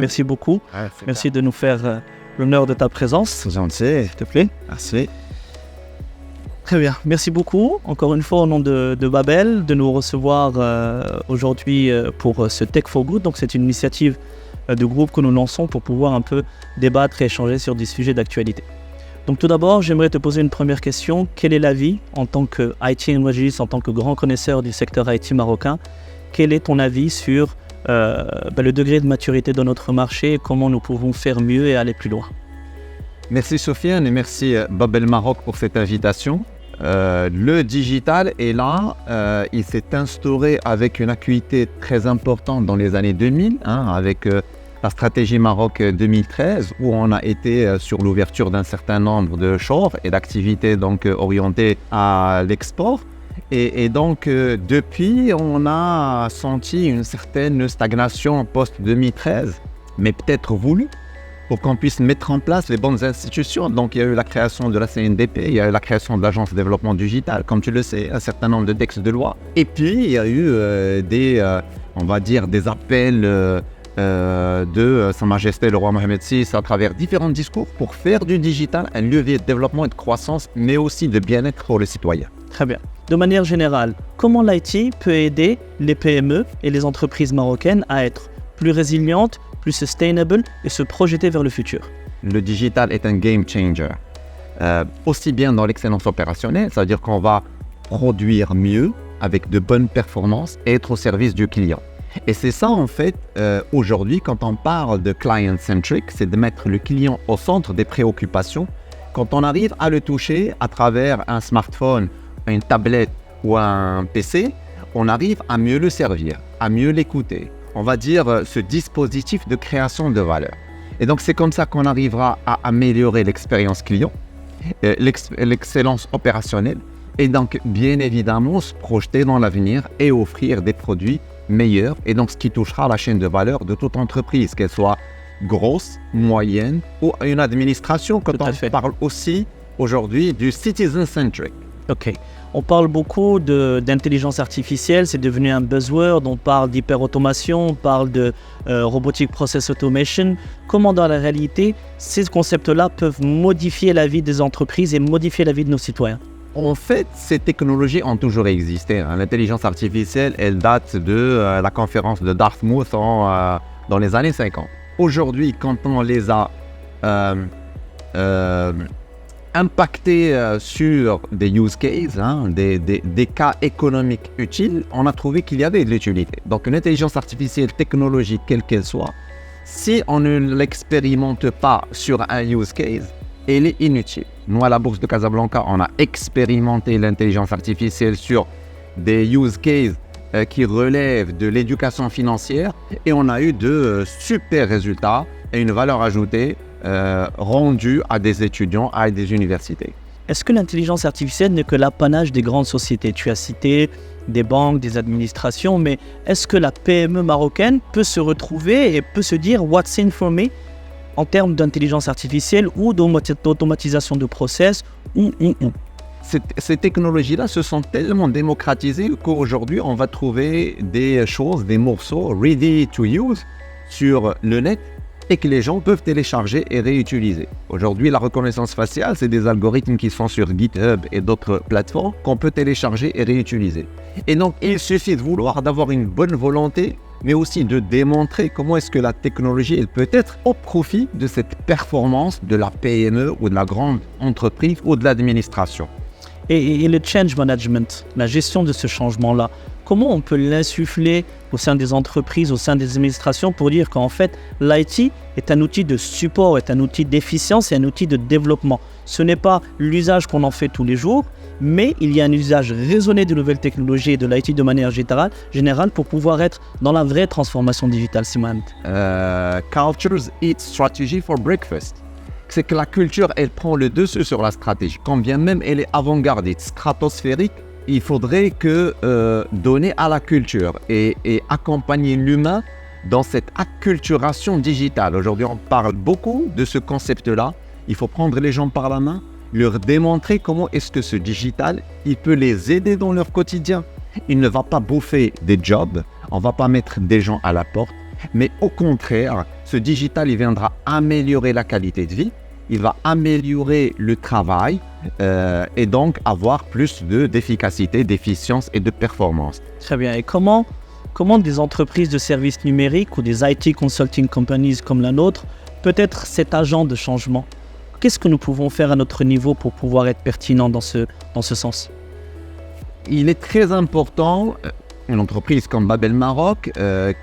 Merci beaucoup. Ouais, Merci de nous faire l'honneur de ta présence. C'est gentil. S'il te plaît. Merci. Très bien. Merci beaucoup, encore une fois, au nom de Babel, de nous recevoir aujourd'hui pour ce Tech for Good. Donc, c'est une initiative de groupe que nous lançons pour pouvoir un peu débattre et échanger sur des sujets d'actualité. Donc, tout d'abord, j'aimerais te poser une première question. Quel est l'avis en tant que IT Evangelist, en tant que grand connaisseur du secteur IT marocain? Quel est ton avis sur le degré de maturité de notre marché et comment nous pouvons faire mieux et aller plus loin? Merci Sofiane et merci Babel Maroc pour cette invitation. Le digital est là, il s'est instauré avec une acuité très importante dans les années 2000, avec la stratégie Maroc 2013 où on a été sur l'ouverture d'un certain nombre de choses et d'activités donc orientées à l'export. Et donc, depuis, on a senti une certaine stagnation post-2013, mais peut-être voulue, pour qu'on puisse mettre en place les bonnes institutions. Donc, il y a eu la création de la CNDP, il y a eu la création de l'Agence de développement digital, comme tu le sais, un certain nombre de textes de loi. Et puis, il y a eu des appels de Sa Majesté le Roi Mohamed VI à travers différents discours pour faire du digital un levier de développement et de croissance, mais aussi de bien-être pour les citoyens. Très bien. De manière générale, comment l'IT peut aider les PME et les entreprises marocaines à être plus résilientes, plus sustainable et se projeter vers le futur? Le digital est un game changer. Aussi bien dans l'excellence opérationnelle, c'est-à-dire qu'on va produire mieux avec de bonnes performances et être au service du client. Et c'est ça en fait, aujourd'hui, quand on parle de client-centric, c'est de mettre le client au centre des préoccupations. Quand on arrive à le toucher à travers un smartphone, une tablette ou un PC, on arrive à mieux le servir, à mieux l'écouter. On va dire ce dispositif de création de valeur. Et donc c'est comme ça qu'on arrivera à améliorer l'expérience client, l'excellence opérationnelle et donc bien évidemment se projeter dans l'avenir et offrir des produits meilleurs et donc ce qui touchera la chaîne de valeur de toute entreprise, qu'elle soit grosse, moyenne ou une administration, quand on parle aussi aujourd'hui du citizen-centric. Ok. On parle beaucoup d'intelligence artificielle, c'est devenu un buzzword, on parle d'hyper-automation, on parle de robotic process automation. Comment dans la réalité, ces concepts-là peuvent modifier la vie des entreprises et modifier la vie de nos citoyens? En fait, ces technologies ont toujours existé. L'intelligence artificielle, elle date de la conférence de Dartmouth dans les années 50. Aujourd'hui, quand on les a impactés sur des use cases, des cas économiques utiles, on a trouvé qu'il y avait de l'utilité. Donc une intelligence artificielle technologique, quelle qu'elle soit, si on ne l'expérimente pas sur un use case, elle est inutile. Nous, à la Bourse de Casablanca, on a expérimenté l'intelligence artificielle sur des use cases qui relèvent de l'éducation financière et on a eu de super résultats et une valeur ajoutée rendue à des étudiants, à des universités. Est-ce que l'intelligence artificielle n'est que l'apanage des grandes sociétés? Tu as cité des banques, des administrations, mais est-ce que la PME marocaine peut se retrouver et peut se dire « what's in for me » en termes d'intelligence artificielle ou d'automatisation de process Ces technologies-là se sont tellement démocratisées qu'aujourd'hui, on va trouver des choses, des morceaux ready to use sur le net et que les gens peuvent télécharger et réutiliser. Aujourd'hui, la reconnaissance faciale, c'est des algorithmes qui sont sur GitHub et d'autres plateformes qu'on peut télécharger et réutiliser. Et donc, il suffit de vouloir, d'avoir une bonne volonté, mais aussi de démontrer comment est-ce que la technologie elle peut être au profit de cette performance de la PME ou de la grande entreprise ou de l'administration. Et le change management, la gestion de ce changement-là, comment on peut l'insuffler au sein des entreprises, au sein des administrations pour dire qu'en fait, l'IT est un outil de support, est un outil d'efficience et un outil de développement. Ce n'est pas l'usage qu'on en fait tous les jours, mais il y a un usage raisonné de nouvelles technologies et de l'IT de manière générale pour pouvoir être dans la vraie transformation digitale, Simon. Cultures eat strategy for breakfast. C'est que la culture, elle prend le dessus sur la stratégie. Quand bien même elle est avant-gardiste, stratosphérique, il faudrait que donner à la culture et accompagner l'humain dans cette acculturation digitale. Aujourd'hui, on parle beaucoup de ce concept-là. Il faut prendre les gens par la main, leur démontrer comment est-ce que ce digital, il peut les aider dans leur quotidien. Il ne va pas bouffer des jobs, on ne va pas mettre des gens à la porte, mais au contraire, Ce digital, il viendra améliorer la qualité de vie, il va améliorer le travail et donc avoir plus d'efficacité, d'efficience et de performance. Très bien. Et comment des entreprises de services numériques ou des IT consulting companies comme la nôtre peut être cet agent de changement? Qu'est-ce que nous pouvons faire à notre niveau pour pouvoir être pertinents dans ce sens? Il est très important, une entreprise comme Babel Maroc,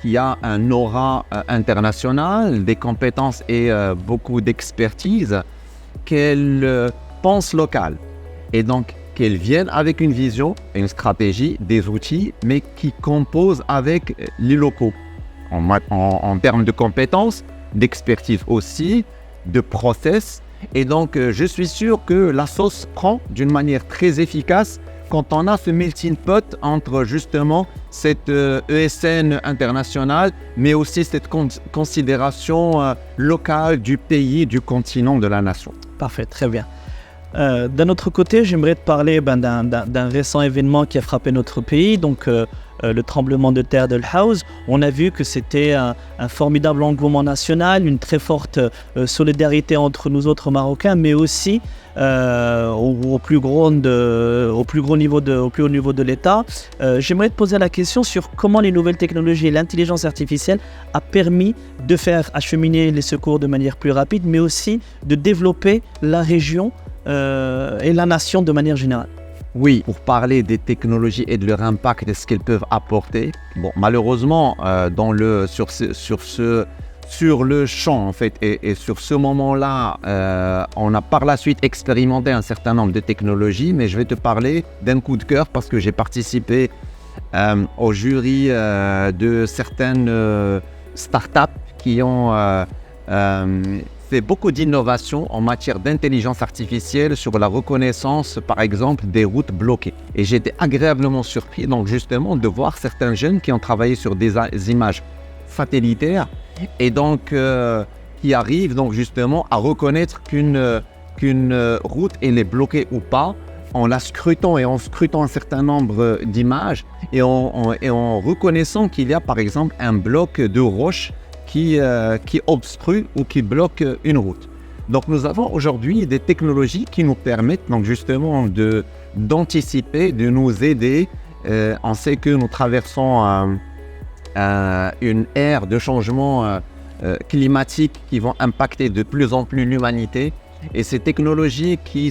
qui a un aura international, des compétences et beaucoup d'expertise, qu'elle pense local. Et donc, qu'elle vienne avec une vision, une stratégie, des outils, mais qui composent avec les locaux. En termes de compétences, d'expertise aussi, de process. Et donc, je suis sûr que la sauce prend d'une manière très efficace quand on a ce melting pot entre justement cette ESN internationale, mais aussi cette considération locale du pays, du continent, de la nation. Parfait, très bien. D'un autre côté, j'aimerais te parler d'un récent événement qui a frappé notre pays, donc le tremblement de terre de l'Haouz. On a vu que c'était un formidable engouement national, une très forte solidarité entre nous autres Marocains, mais aussi au plus haut niveau de l'État. J'aimerais te poser la question sur comment les nouvelles technologies et l'intelligence artificielle a permis de faire acheminer les secours de manière plus rapide, mais aussi de développer la région et la nation de manière générale. Oui, pour parler des technologies et de leur impact et de ce qu'elles peuvent apporter. Bon, malheureusement, sur le champ en fait et sur ce moment-là, on a par la suite expérimenté un certain nombre de technologies, mais je vais te parler d'un coup de cœur parce que j'ai participé au jury de certaines startups qui ont fait beaucoup d'innovations en matière d'intelligence artificielle sur la reconnaissance, par exemple, des routes bloquées. Et j'étais agréablement surpris, donc justement, de voir certains jeunes qui ont travaillé sur des images satellitaires et donc qui arrivent donc justement à reconnaître qu'une route elle est bloquée ou pas en la scrutant et en scrutant un certain nombre d'images et en reconnaissant qu'il y a par exemple un bloc de roches qui obstrue ou qui bloque une route. Donc nous avons aujourd'hui des technologies qui nous permettent donc justement d'anticiper, de nous aider. On sait que nous traversons une ère de changement climatique qui vont impacter de plus en plus l'humanité. Et ces technologies qui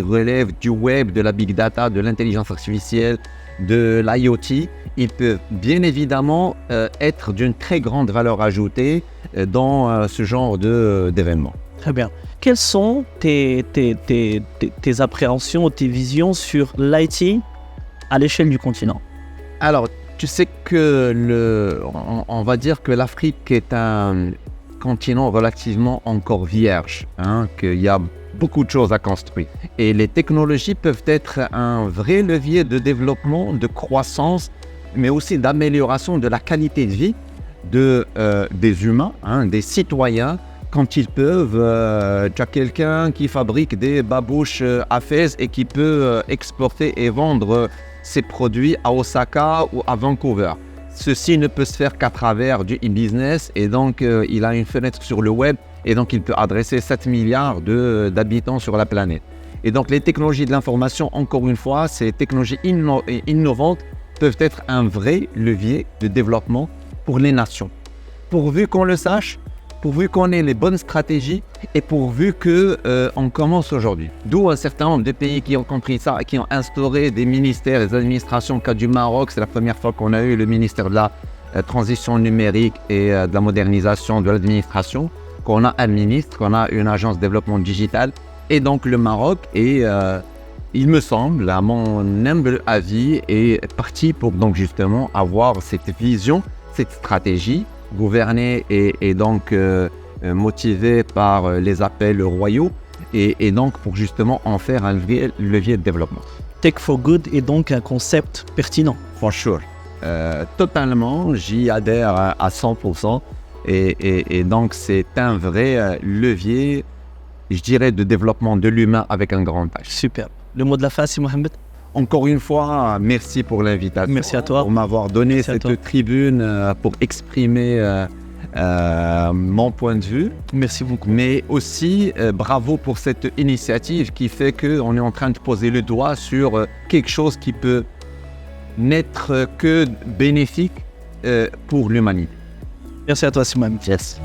relèvent du web, de la big data, de l'intelligence artificielle, de l'IoT, ils peuvent bien évidemment être d'une très grande valeur ajoutée dans ce genre d'événements. Très bien. Quelles sont tes appréhensions, tes visions sur l'IT à l'échelle du continent? Alors, tu sais que on va dire que l'Afrique est un continent relativement encore vierge, qu'il y a beaucoup de choses à construire. Et les technologies peuvent être un vrai levier de développement, de croissance, mais aussi d'amélioration de la qualité de vie des humains, des citoyens, quand ils peuvent, tu as quelqu'un qui fabrique des babouches à Fès et qui peut exporter et vendre ses produits à Osaka ou à Vancouver. Ceci ne peut se faire qu'à travers du e-business et donc il a une fenêtre sur le web et donc il peut adresser 7 milliards d'habitants sur la planète. Et donc les technologies de l'information, encore une fois, ces technologies innovantes peuvent être un vrai levier de développement pour les nations. Pourvu qu'on le sache, pourvu qu'on ait les bonnes stratégies et pourvu qu'on commence aujourd'hui. D'où un certain nombre de pays qui ont compris ça et qui ont instauré des ministères et des administrations. Au cas du Maroc, c'est la première fois qu'on a eu le ministère de la transition numérique et de la modernisation de l'administration, qu'on a un ministre, qu'on a une agence de développement digital. Et donc le Maroc est, il me semble, à mon humble avis, est parti pour donc justement avoir cette vision, cette stratégie, gouvernée et donc motivée par les appels royaux et donc pour justement en faire un levier de développement. Tech for Good est donc un concept pertinent. For sure. Totalement, j'y adhère à 100% et donc c'est un vrai levier, je dirais, de développement de l'humain avec un grand H. Super. Le mot de la fin, c'est Mohamed. Encore une fois, merci pour l'invitation. Merci à toi. Pour m'avoir donné cette tribune pour exprimer mon point de vue. Merci beaucoup. Mais aussi, bravo pour cette initiative qui fait qu'on est en train de poser le doigt sur quelque chose qui peut n'être que bénéfique pour l'humanité. Merci à toi, Simon. Yes.